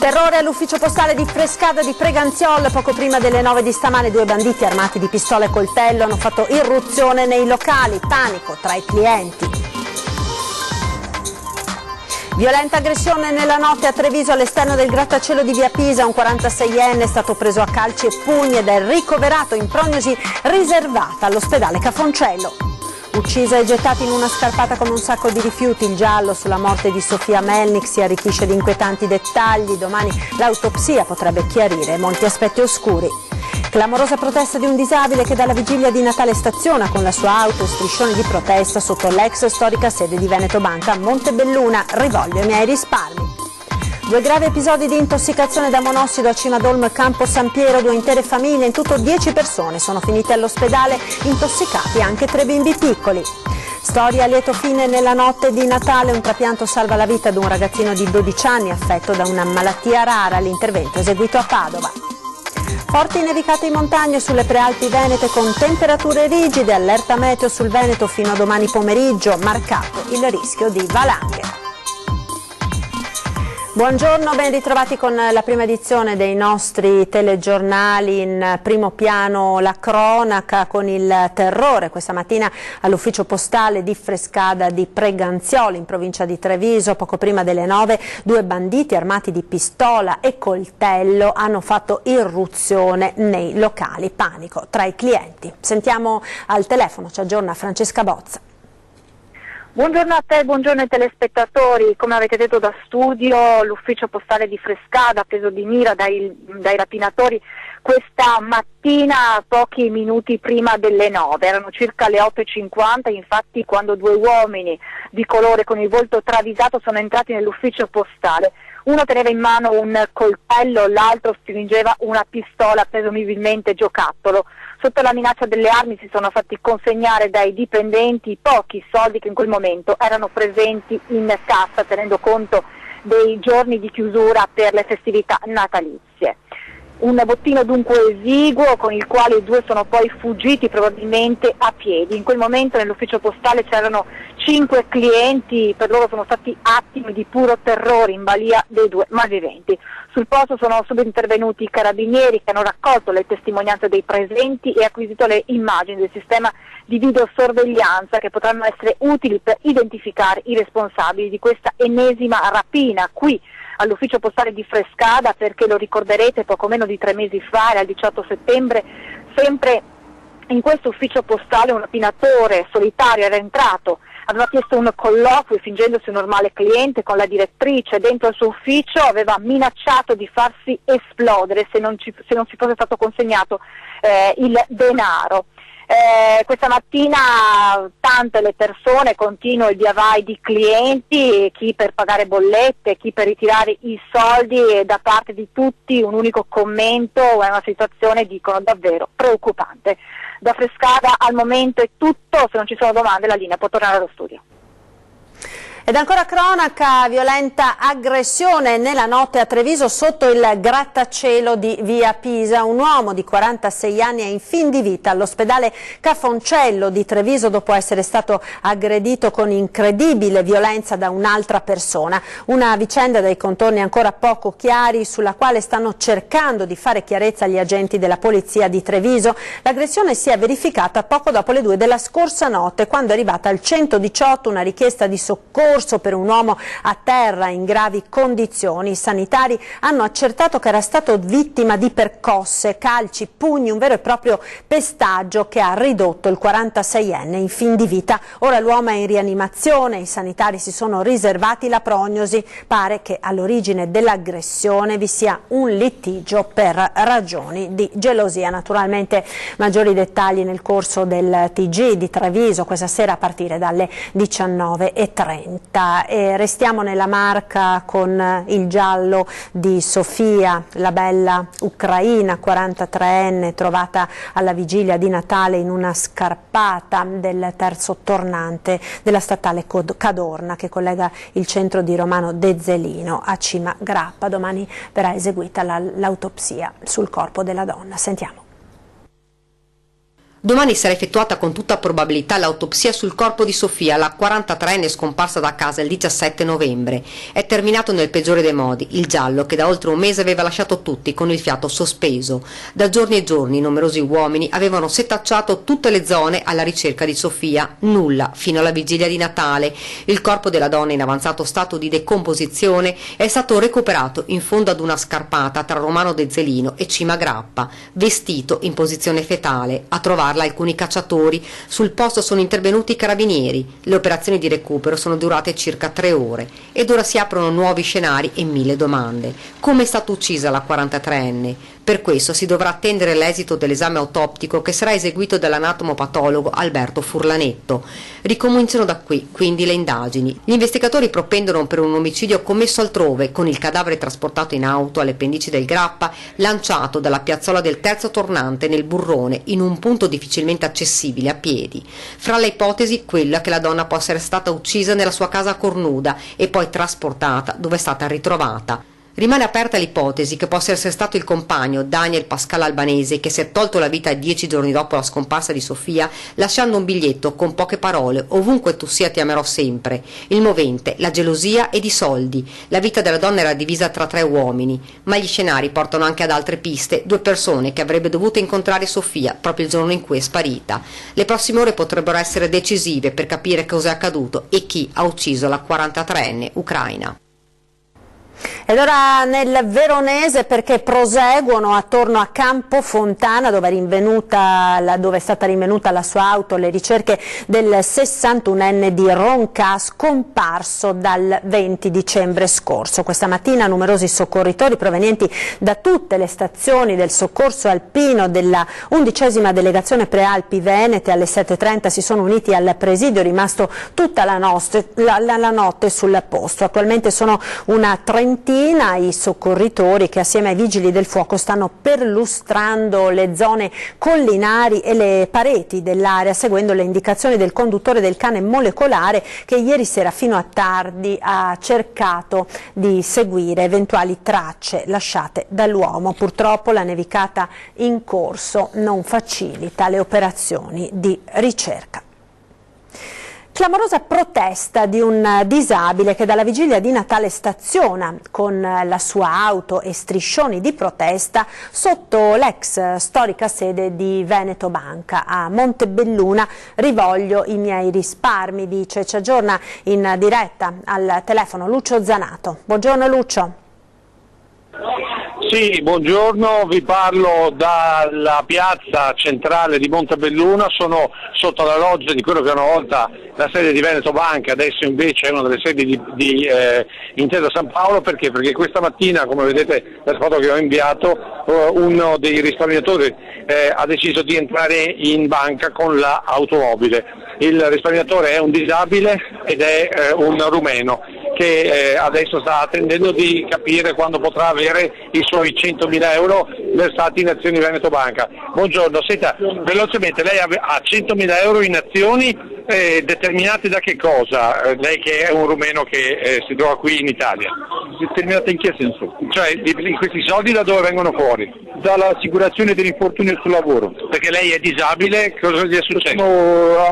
Terrore all'ufficio postale di Frescada di Preganziol. Poco prima delle 9 di stamane 2 banditi armati di pistola e coltello hanno fatto irruzione nei locali. Panico tra i clienti. Violenta aggressione nella notte a Treviso all'esterno del grattacielo di via Pisa. Un 46enne è stato preso a calci e pugni ed è ricoverato in prognosi riservata all'ospedale Cafoncello. Uccisa e gettata in una scarpata come un sacco di rifiuti, il giallo sulla morte di Sofia Melnik si arricchisce di inquietanti dettagli. Domani l'autopsia potrebbe chiarire molti aspetti oscuri. Clamorosa protesta di un disabile che dalla vigilia di Natale staziona con la sua auto e striscioni di protesta sotto l'ex storica sede di Veneto Banca a Montebelluna. Rivoglio i miei risparmi. Due gravi episodi di intossicazione da monossido a Cima d'Olmo Campo San Piero, 2 intere famiglie, in tutto 10 persone sono finite all'ospedale, intossicati anche 3 bimbi piccoli. Storia a lieto fine nella notte di Natale, un trapianto salva la vita ad un ragazzino di 12 anni affetto da una malattia rara, l'intervento eseguito a Padova. Forti nevicate in montagna sulle prealpi venete con temperature rigide, allerta meteo sul Veneto fino a domani pomeriggio, marcato il rischio di valanghe. Buongiorno, ben ritrovati con la prima edizione dei nostri telegiornali. In primo piano la cronaca con il terrore questa mattina all'ufficio postale di Frescada di Preganziol in provincia di Treviso. Poco prima delle 9 2 banditi armati di pistola e coltello hanno fatto irruzione nei locali. Panico tra i clienti. Sentiamo al telefono, ci aggiorna Francesca Bozza. Buongiorno a te, buongiorno ai telespettatori. Come avete detto da studio, l'ufficio postale di Frescada ha preso di mira dai rapinatori questa mattina pochi minuti prima delle 9. Erano circa le 8:50, infatti, quando 2 uomini di colore con il volto travisato sono entrati nell'ufficio postale. Uno teneva in mano un coltello, l'altro stringeva una pistola, presumibilmente giocattolo. Sotto la minaccia delle armi si sono fatti consegnare dai dipendenti i pochi soldi che in quel momento erano presenti in cassa, tenendo conto dei giorni di chiusura per le festività natalizie. Un bottino dunque esiguo con il quale i 2 sono poi fuggiti probabilmente a piedi. In quel momento nell'ufficio postale c'erano 5 clienti, per loro sono stati attimi di puro terrore in balia dei 2 malviventi. Sul posto sono subito intervenuti i carabinieri che hanno raccolto le testimonianze dei presenti e acquisito le immagini del sistema di videosorveglianza che potranno essere utili per identificare i responsabili di questa ennesima rapina qui all'ufficio postale di Frescada, perché lo ricorderete poco meno di 3 mesi fa, era il 18 settembre, sempre in questo ufficio postale un rapinatore solitario era entrato, aveva chiesto un colloquio fingendosi un normale cliente con la direttrice, dentro il suo ufficio aveva minacciato di farsi esplodere se non ci fosse stato consegnato il denaro. Questa mattina tante le persone, continuo il via vai di clienti, chi per pagare bollette, chi per ritirare i soldi, e da parte di tutti un unico commento: è una situazione, dicono, davvero preoccupante. Da Frescada al momento è tutto, se non ci sono domande la linea può tornare allo studio. Ed ancora cronaca, violenta aggressione nella notte a Treviso sotto il grattacielo di via Pisa. Un uomo di 46 anni è in fin di vita all'ospedale Cafoncello di Treviso dopo essere stato aggredito con incredibile violenza da un'altra persona. Una vicenda dai contorni ancora poco chiari sulla quale stanno cercando di fare chiarezza gli agenti della polizia di Treviso. L'aggressione si è verificata poco dopo le 2 della scorsa notte, quando è arrivata al 118 una richiesta di soccorso per un uomo a terra in gravi condizioni. I sanitari hanno accertato che era stato vittima di percosse, calci, pugni, un vero e proprio pestaggio che ha ridotto il 46enne in fin di vita. Ora l'uomo è in rianimazione, i sanitari si sono riservati la prognosi. Pare che all'origine dell'aggressione vi sia un litigio per ragioni di gelosia. Naturalmente maggiori dettagli nel corso del TG di Treviso questa sera a partire dalle 19:30. E restiamo nella Marca con il giallo di Sofia, la bella ucraina 43enne trovata alla vigilia di Natale in una scarpata del terzo tornante della statale Cadorna che collega il centro di Romano Dezzelino a Cima Grappa. Domani verrà eseguita l'autopsia sul corpo della donna. Sentiamo. Domani sarà effettuata con tutta probabilità l'autopsia sul corpo di Sofia, la 43enne scomparsa da casa il 17 novembre. È terminato nel peggiore dei modi, il giallo che da oltre un mese aveva lasciato tutti con il fiato sospeso. Da giorni e giorni numerosi uomini avevano setacciato tutte le zone alla ricerca di Sofia, nulla fino alla vigilia di Natale. Il corpo della donna in avanzato stato di decomposizione è stato recuperato in fondo ad una scarpata tra Romano de Zelino e Cima Grappa, vestito in posizione fetale. A trovarla alcuni cacciatori, sul posto sono intervenuti i carabinieri. Le operazioni di recupero sono durate circa 3 ore ed ora si aprono nuovi scenari e 1000 domande. Come è stata uccisa la 43enne? Per questo si dovrà attendere l'esito dell'esame autoptico che sarà eseguito dall'anatomopatologo Alberto Furlanetto. Ricominciano da qui quindi le indagini. Gli investigatori propendono per un omicidio commesso altrove, con il cadavere trasportato in auto alle pendici del Grappa, lanciato dalla piazzola del terzo tornante nel burrone in un punto difficilmente accessibile a piedi. Fra le ipotesi quella che la donna possa essere stata uccisa nella sua casa a Cornuda e poi trasportata dove è stata ritrovata. Rimane aperta l'ipotesi che possa essere stato il compagno Daniel Pascal Albanese che si è tolto la vita 10 giorni dopo la scomparsa di Sofia, lasciando un biglietto con poche parole: ovunque tu sia ti amerò sempre. Il movente, la gelosia ed i soldi. La vita della donna era divisa tra 3 uomini, ma gli scenari portano anche ad altre piste: 2 persone che avrebbe dovuto incontrare Sofia proprio il giorno in cui è sparita. Le prossime ore potrebbero essere decisive per capire cosa è accaduto e chi ha ucciso la 43enne ucraina. Ed ora nel Veronese, perché proseguono attorno a Campo Fontana, dove è stata rinvenuta la sua auto, le ricerche del 61enne di Ronca, scomparso dal 20 dicembre scorso. Questa mattina numerosi soccorritori provenienti da tutte le stazioni del soccorso alpino della 11ª delegazione Prealpi Venete alle 7:30 si sono uniti al presidio rimasto tutta la notte sul posto. Attualmente sono una trentina i soccorritori che assieme ai vigili del fuoco stanno perlustrando le zone collinari e le pareti dell'area, seguendo le indicazioni del conduttore del cane molecolare che ieri sera fino a tardi ha cercato di seguire eventuali tracce lasciate dall'uomo. Purtroppo la nevicata in corso non facilita le operazioni di ricerca. Clamorosa protesta di un disabile che dalla vigilia di Natale staziona con la sua auto e striscioni di protesta sotto l'ex storica sede di Veneto Banca a Montebelluna. Rivoglio i miei risparmi, dice. Ci aggiorna in diretta al telefono Lucio Zanato. Buongiorno Lucio. Sì, buongiorno, vi parlo dalla piazza centrale di Montebelluna, sono sotto la loggia di quello che una volta la sede di Veneto Banca, adesso invece è una delle sedi di Intesa San Paolo. Perché? Perché questa mattina, come vedete dal foto che ho inviato, uno dei risparmiatori ha deciso di entrare in banca con l'automobile. Il risparmiatore è un disabile ed è un rumeno che adesso sta attendendo di capire quando potrà avere i suoi 100.000 euro versati in azioni Veneto Banca. Buongiorno, senta, velocemente, lei ha 100.000 euro in azioni determinate da che cosa? Lei che è un rumeno che si trova qui in Italia. Determinate in che senso? Cioè, questi soldi da dove vengono fuori? Dall'assicurazione dell'infortunio sul lavoro. Perché lei è disabile, cosa gli è successo? Sono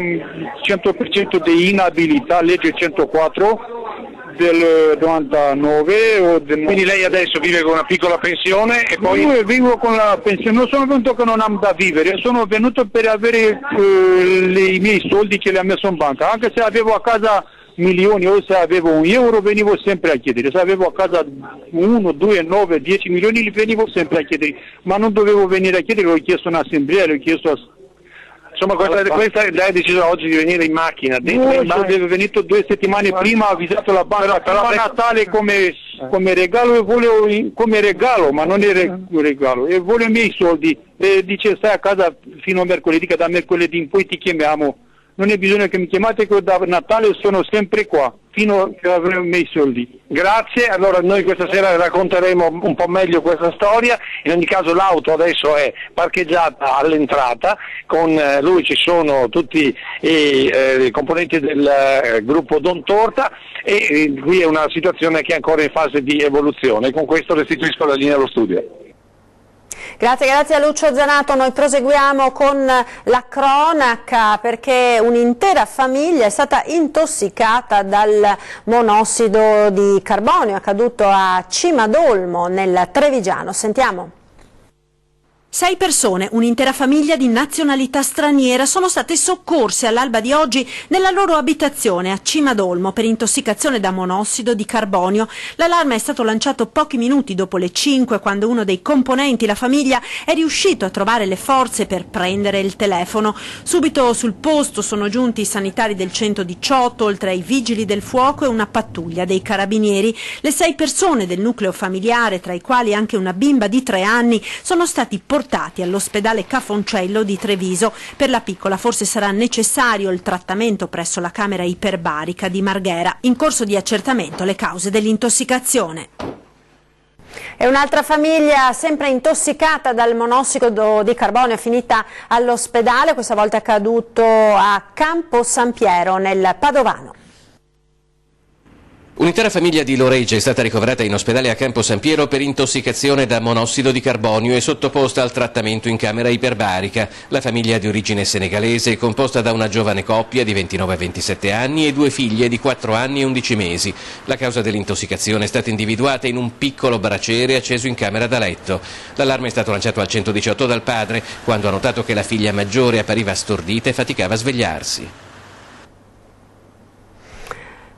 100% di inabilità, legge 104 del 99 Quindi lei adesso vive con una piccola pensione e poi... Io vivo con la pensione, non sono venuto che non ho da vivere, sono venuto per avere i miei soldi che le ho messo in banca, anche se avevo a casa milioni o se avevo un euro venivo sempre a chiedere, se avevo a casa 1, 2, 9, 10 milioni li venivo sempre a chiedere, ma non dovevo venire a chiedere, l'ho chiesto in assemblea, l'ho chiesto a... Insomma, questa lei ha deciso oggi di venire in macchina. Deve venire 2 settimane prima, ha avvisato la banca, però a Natale come regalo, e volevo come regalo, ma non è un regalo, e voglio i miei soldi, e dice stai a casa fino a mercoledì, che da mercoledì in poi ti chiamiamo. Non è bisogno che mi chiamate, che da Natale sono sempre qua, fino a che avremo i miei soldi. Grazie, allora noi questa sera racconteremo un po' meglio questa storia. In ogni caso l'auto adesso è parcheggiata all'entrata, con lui ci sono tutti i componenti del gruppo Don Torta e qui è una situazione che è ancora in fase di evoluzione. Con questo restituisco la linea allo studio. Grazie a Lucio Zanato. Noi proseguiamo con la cronaca perché un'intera famiglia è stata intossicata dal monossido di carbonio accaduto a Cimadolmo nel Trevigiano. Sentiamo. 6 persone, un'intera famiglia di nazionalità straniera, sono state soccorse all'alba di oggi nella loro abitazione a Cimadolmo per intossicazione da monossido di carbonio. L'allarme è stato lanciato pochi minuti dopo le 5, quando uno dei componenti, la famiglia, è riuscito a trovare le forze per prendere il telefono. Subito sul posto sono giunti i sanitari del 118, oltre ai vigili del fuoco e una pattuglia dei carabinieri. Le 6 persone del nucleo familiare, tra i quali anche una bimba di 3 anni, sono stati portati all'ospedale Cafoncello di Treviso. Per la piccola forse sarà necessario il trattamento presso la camera iperbarica di Marghera. In corso di accertamento le cause dell'intossicazione. E un'altra famiglia sempre intossicata dal monossido di carbonio è finita all'ospedale, questa volta è accaduto a Campo San Piero nel Padovano. Un'intera famiglia di Loreggia è stata ricoverata in ospedale a Campo San Piero per intossicazione da monossido di carbonio e sottoposta al trattamento in camera iperbarica. La famiglia di origine senegalese è composta da una giovane coppia di 29 e 27 anni e 2 figlie di 4 anni e 11 mesi. La causa dell'intossicazione è stata individuata in un piccolo braciere acceso in camera da letto. L'allarme è stato lanciato al 118 dal padre quando ha notato che la figlia maggiore appariva stordita e faticava a svegliarsi.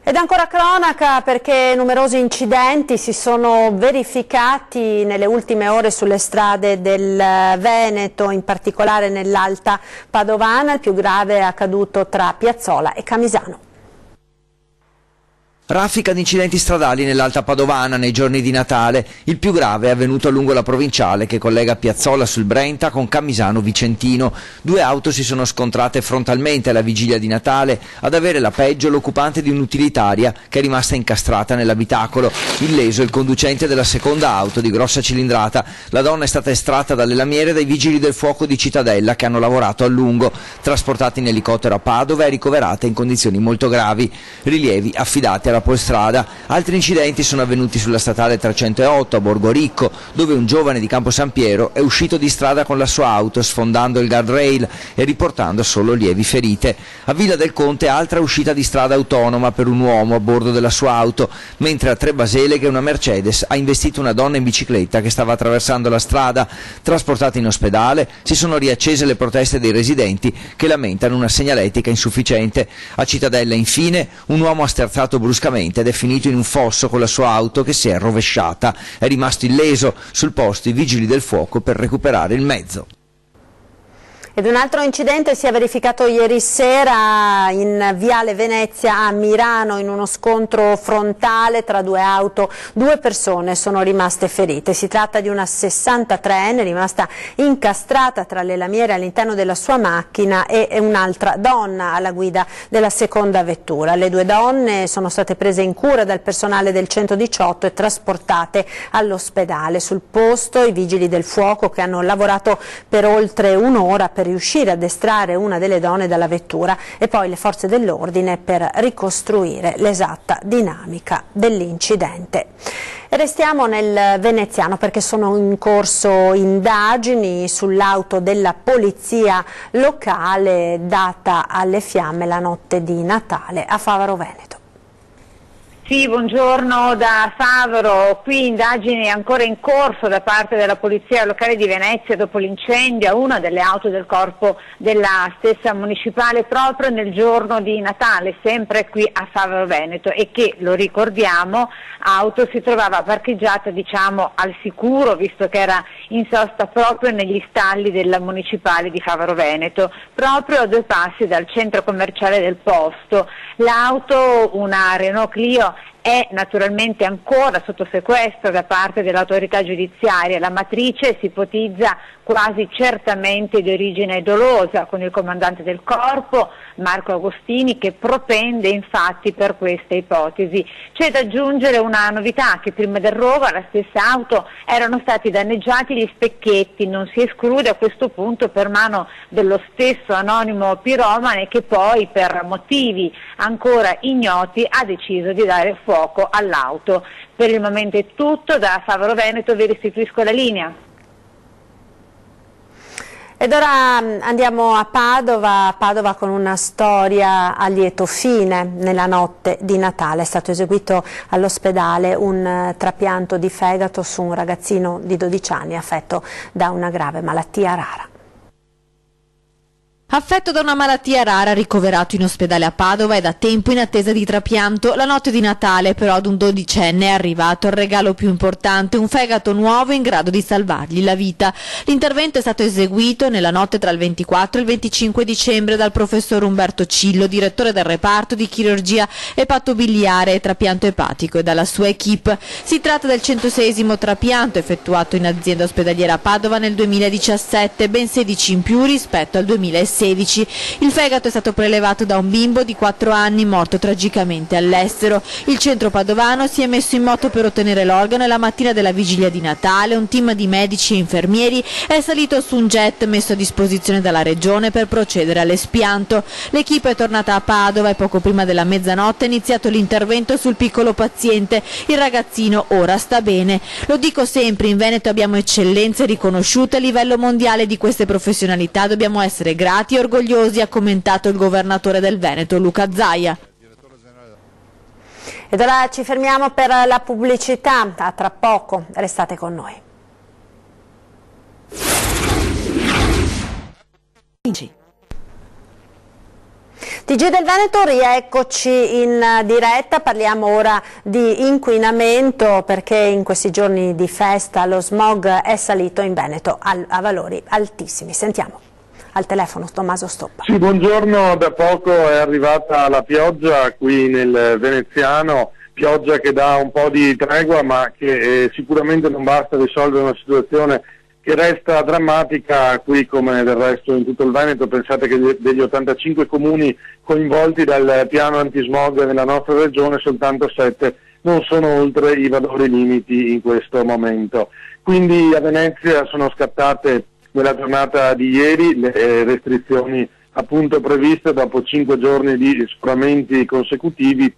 Ed ancora cronaca perché numerosi incidenti si sono verificati nelle ultime ore sulle strade del Veneto, in particolare nell'Alta Padovana. Il più grave è accaduto tra Piazzola e Camisano. Raffica di incidenti stradali nell'Alta Padovana nei giorni di Natale. Il più grave è avvenuto lungo la provinciale che collega Piazzola sul Brenta con Camisano Vicentino. 2 auto si sono scontrate frontalmente alla vigilia di Natale. Ad avere la peggio l'occupante di un'utilitaria che è rimasta incastrata nell'abitacolo. Illeso il conducente della seconda auto di grossa cilindrata. La donna è stata estratta dalle lamiere dai vigili del fuoco di Cittadella che hanno lavorato a lungo. Trasportata in elicottero a Padova e ricoverata in condizioni molto gravi. Rilievi affidati alla Polstrada. Altri incidenti sono avvenuti sulla statale 308 a Borgoricco, dove un giovane di Campo San Piero è uscito di strada con la sua auto sfondando il guardrail e riportando solo lievi ferite. A Villa del Conte altra uscita di strada autonoma per un uomo a bordo della sua auto, mentre a Trebaseleghe una Mercedes ha investito una donna in bicicletta che stava attraversando la strada. Trasportata in ospedale, si sono riaccese le proteste dei residenti che lamentano una segnaletica insufficiente. A Cittadella infine un uomo ha sterzato bruscamente ed è finito in un fosso con la sua auto che si è rovesciata. È rimasto illeso. Sul posto i vigili del fuoco per recuperare il mezzo. Ed un altro incidente si è verificato ieri sera in Viale Venezia a Mirano in uno scontro frontale tra 2 auto. 2 persone sono rimaste ferite. Si tratta di una 63enne rimasta incastrata tra le lamiere all'interno della sua macchina e un'altra donna alla guida della seconda vettura. Le 2 donne sono state prese in cura dal personale del 118 e trasportate all'ospedale. Sul posto i vigili del fuoco che hanno lavorato per oltre un'ora per riuscire ad estrarre una delle donne dalla vettura e poi le forze dell'ordine per ricostruire l'esatta dinamica dell'incidente. Restiamo nel veneziano perché sono in corso indagini sull'auto della polizia locale data alle fiamme la notte di Natale a Favaro Veneto. Sì, buongiorno da Favaro, qui indagini ancora in corso da parte della Polizia Locale di Venezia dopo l'incendio a una delle auto del corpo della stessa municipale proprio nel giorno di Natale, sempre qui a Favaro Veneto e che, lo ricordiamo, auto si trovava parcheggiata diciamo al sicuro visto che era in sosta proprio negli stalli della municipale di Favaro Veneto, proprio a 2 passi dal centro commerciale del posto. L'auto, una Renault Clio, è naturalmente ancora sotto sequestro da parte dell'autorità giudiziaria. La matrice si ipotizza quasi certamente di origine dolosa, con il comandante del corpo, Marco Agostini, che propende infatti per questa ipotesi. C'è da aggiungere una novità, che prima del rogo alla stessa auto erano stati danneggiati gli specchietti. Non si esclude a questo punto per mano dello stesso anonimo piromane che poi per motivi ancora ignoti ha deciso di dare fuoco all'auto. Per il momento è tutto, da Favaro Veneto vi restituisco la linea. Ed ora andiamo a Padova con una storia a lieto fine. Nella notte di Natale è stato eseguito all'ospedale un trapianto di fegato su un ragazzino di 12 anni affetto da una grave malattia rara. Affetto da una malattia rara, ricoverato in ospedale a Padova e da tempo in attesa di trapianto, la notte di Natale però ad un 12enne è arrivato il regalo più importante, un fegato nuovo in grado di salvargli la vita. L'intervento è stato eseguito nella notte tra il 24 e il 25 dicembre dal professor Umberto Cillo, direttore del reparto di chirurgia epatobiliare e trapianto epatico, e dalla sua equipe. Si tratta del 106esimo trapianto effettuato in azienda ospedaliera a Padova nel 2017, ben 16 in più rispetto al 2016. Il fegato è stato prelevato da un bimbo di 4 anni morto tragicamente all'estero. Il centro padovano si è messo in moto per ottenere l'organo e la mattina della vigilia di Natale un team di medici e infermieri è salito su un jet messo a disposizione dalla regione per procedere all'espianto. L'equipe è tornata a Padova e poco prima della mezzanotte è iniziato l'intervento sul piccolo paziente. Il ragazzino ora sta bene. Lo dico sempre, in Veneto abbiamo eccellenze riconosciute a livello mondiale. Di queste professionalità dobbiamo essere grati e orgogliosi, ha commentato il governatore del Veneto Luca Zaia. Ed ora ci fermiamo per la pubblicità, a tra poco, restate con noi. TG del Veneto, rieccoci in diretta, parliamo ora di inquinamento perché in questi giorni di festa lo smog è salito in Veneto a valori altissimi. Sentiamo. Al telefono Tommaso Stoppa. Sì, buongiorno, da poco è arrivata la pioggia qui nel veneziano, pioggia che dà un po' di tregua ma che sicuramente non basta a risolvere una situazione che resta drammatica qui come del resto in tutto il Veneto. Pensate che degli 85 comuni coinvolti dal piano antismog nella nostra regione soltanto 7 non sono oltre i valori limiti in questo momento. Quindi a Venezia sono scattate nella giornata di ieri le restrizioni appunto previste dopo 5 giorni di sforamenti consecutivi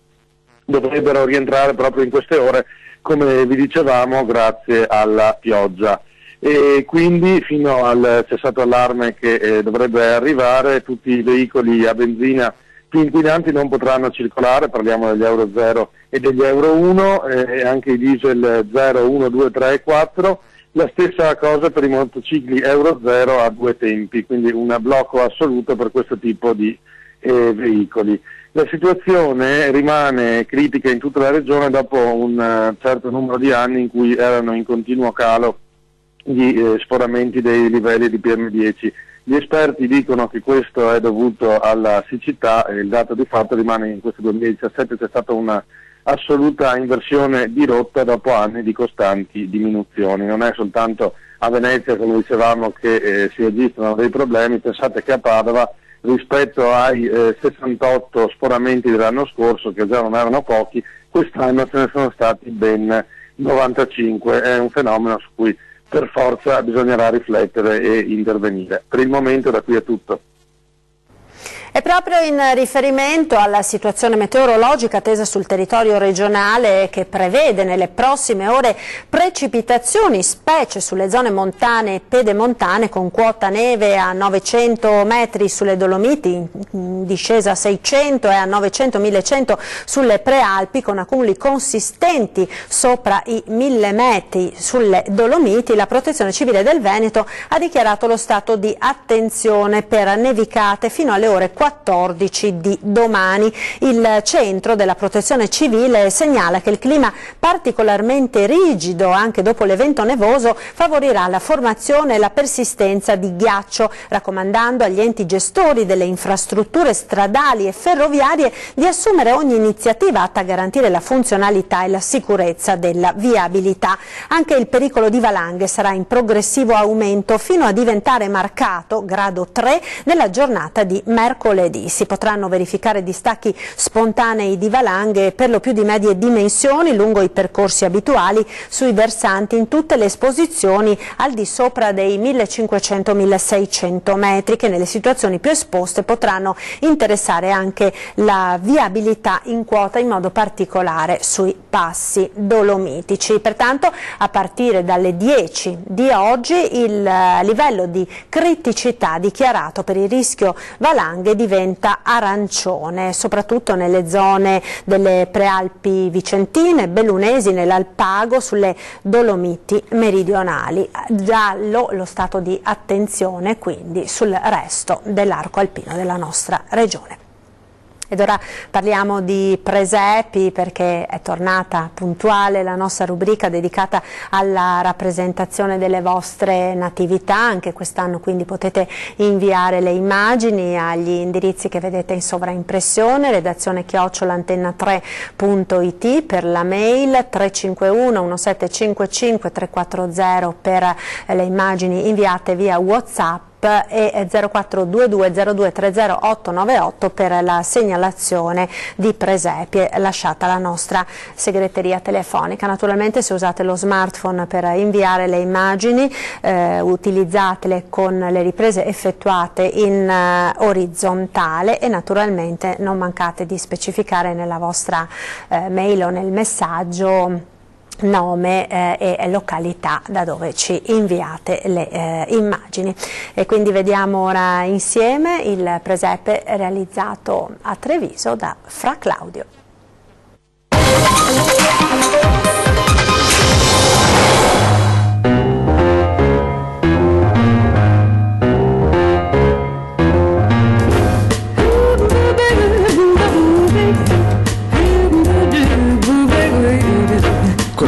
dovrebbero rientrare proprio in queste ore, come vi dicevamo, grazie alla pioggia. E quindi fino al cessato allarme che dovrebbe arrivare, tutti i veicoli a benzina più inquinanti non potranno circolare, parliamo degli Euro 0 e degli Euro 1 e anche i diesel 0, 1, 2, 3 e 4. La stessa cosa per i motocicli Euro 0 a 2 tempi, quindi un blocco assoluto per questo tipo di veicoli. La situazione rimane critica in tutta la regione dopo un certo numero di anni in cui erano in continuo calo gli sforamenti dei livelli di PM10. Gli esperti dicono che questo è dovuto alla siccità e il dato di fatto rimane che in questo 2017 c'è stata una assoluta inversione di rotta dopo anni di costanti diminuzioni. Non è soltanto a Venezia, come dicevamo, che si registrano dei problemi. Pensate che a Padova, rispetto ai 68 sforamenti dell'anno scorso, che già non erano pochi, quest'anno ce ne sono stati ben 95. È un fenomeno su cui per forza bisognerà riflettere e intervenire. Per il momento da qui è tutto. E proprio in riferimento alla situazione meteorologica attesa sul territorio regionale, che prevede nelle prossime ore precipitazioni, specie sulle zone montane e pedemontane, con quota neve a 900 metri sulle Dolomiti, in discesa a 600 e a 900-1100 sulle Prealpi, con accumuli consistenti sopra i 1000 metri sulle Dolomiti, la Protezione Civile del Veneto ha dichiarato lo stato di attenzione per nevicate fino alle ore 14 di domani. Il centro della Protezione Civile segnala che il clima particolarmente rigido anche dopo l'evento nevoso favorirà la formazione e la persistenza di ghiaccio, raccomandando agli enti gestori delle infrastrutture stradali e ferroviarie di assumere ogni iniziativa atta a garantire la funzionalità e la sicurezza della viabilità. Anche il pericolo di valanghe sarà in progressivo aumento fino a diventare marcato grado 3 nella giornata di mercoledì mercoledì. Si potranno verificare distacchi spontanei di valanghe per lo più di medie dimensioni lungo i percorsi abituali sui versanti in tutte le esposizioni al di sopra dei 1500-1600 metri, che nelle situazioni più esposte potranno interessare anche la viabilità in quota, in modo particolare sui passi dolomitici. Pertanto a partire dalle 10 di oggi il livello di criticità dichiarato per il rischio valanghe diventa arancione, soprattutto nelle zone delle prealpi vicentine, bellunesi, nell'Alpago, sulle Dolomiti meridionali. Giallo lo stato di attenzione quindi sul resto dell'arco alpino della nostra regione. Ed ora parliamo di presepi, perché è tornata puntuale la nostra rubrica dedicata alla rappresentazione delle vostre natività. Anche quest'anno quindi potete inviare le immagini agli indirizzi che vedete in sovraimpressione, redazione @antenna3.it per la mail, 351 1755 340 per le immagini inviate via WhatsApp e 0422 0230 898 per la segnalazione di presepi lasciata alla nostra segreteria telefonica. Naturalmente, se usate lo smartphone per inviare le immagini, utilizzatele con le riprese effettuate in orizzontale, e naturalmente non mancate di specificare nella vostra mail o nel messaggio nome e località da dove ci inviate le immagini. E quindi vediamo ora insieme il presepe realizzato a Treviso da Fra Claudio.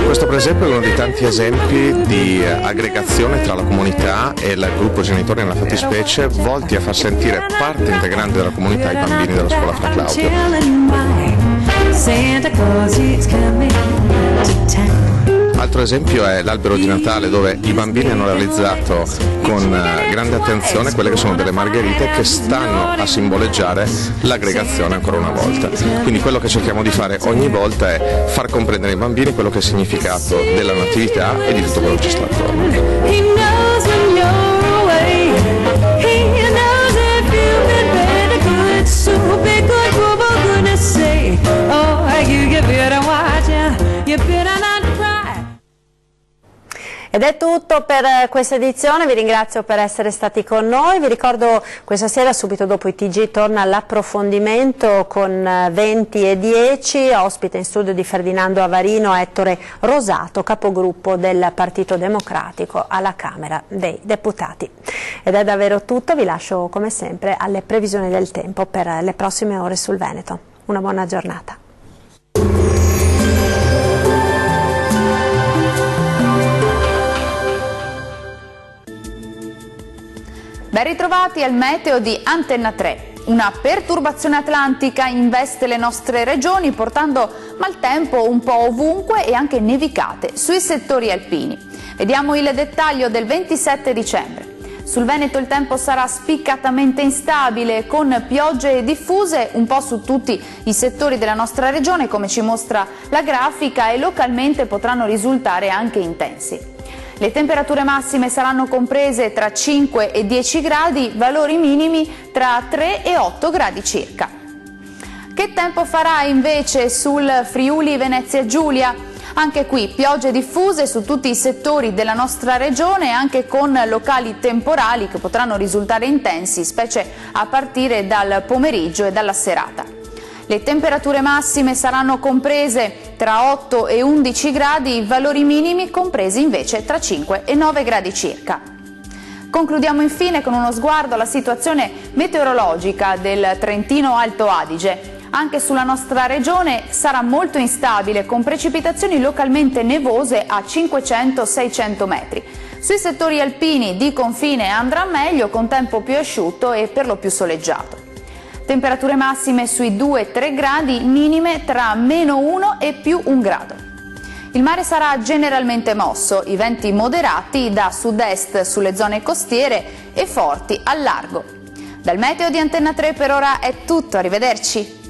Questo presepe è uno dei tanti esempi di aggregazione tra la comunità e il gruppo genitori, nella fattispecie, volti a far sentire parte integrante della comunità i bambini della scuola Fra Claudio. Altro esempio è l'albero di Natale, dove i bambini hanno realizzato con grande attenzione quelle che sono delle margherite che stanno a simboleggiare l'aggregazione ancora una volta. Quindi quello che cerchiamo di fare ogni volta è far comprendere ai bambini quello che è il significato della natività e di tutto quello che ci sta attorno. Ed è tutto per questa edizione, vi ringrazio per essere stati con noi. Vi ricordo questa sera, subito dopo i TG, torna l'approfondimento con 20 e 10, ospite in studio di Ferdinando Avarino Ettore Rosato, capogruppo del Partito Democratico alla Camera dei Deputati. Ed è davvero tutto, vi lascio come sempre alle previsioni del tempo per le prossime ore sul Veneto. Una buona giornata. Ben ritrovati al meteo di Antenna 3. Una perturbazione atlantica investe le nostre regioni, portando maltempo un po' ovunque e anche nevicate sui settori alpini. Vediamo il dettaglio del 27 dicembre. Sul Veneto il tempo sarà spiccatamente instabile, con piogge diffuse un po' su tutti i settori della nostra regione, come ci mostra la grafica, e localmente potranno risultare anche intensi. Le temperature massime saranno comprese tra 5 e 10 gradi, valori minimi tra 3 e 8 gradi circa. Che tempo farà invece sul Friuli Venezia Giulia? Anche qui piogge diffuse su tutti i settori della nostra regione, anche con locali temporali che potranno risultare intensi, specie a partire dal pomeriggio e dalla serata. Le temperature massime saranno comprese tra 8 e 11 gradi, valori minimi compresi invece tra 5 e 9 gradi circa. Concludiamo infine con uno sguardo alla situazione meteorologica del Trentino Alto Adige. Anche sulla nostra regione sarà molto instabile, con precipitazioni localmente nevose a 500-600 metri. Sui settori alpini di confine andrà meglio, con tempo più asciutto e per lo più soleggiato. Temperature massime sui 2-3 gradi, minime tra -1 e +1 grado. Il mare sarà generalmente mosso, i venti moderati da sud-est sulle zone costiere e forti al largo. Dal meteo di Antenna 3 per ora è tutto, arrivederci.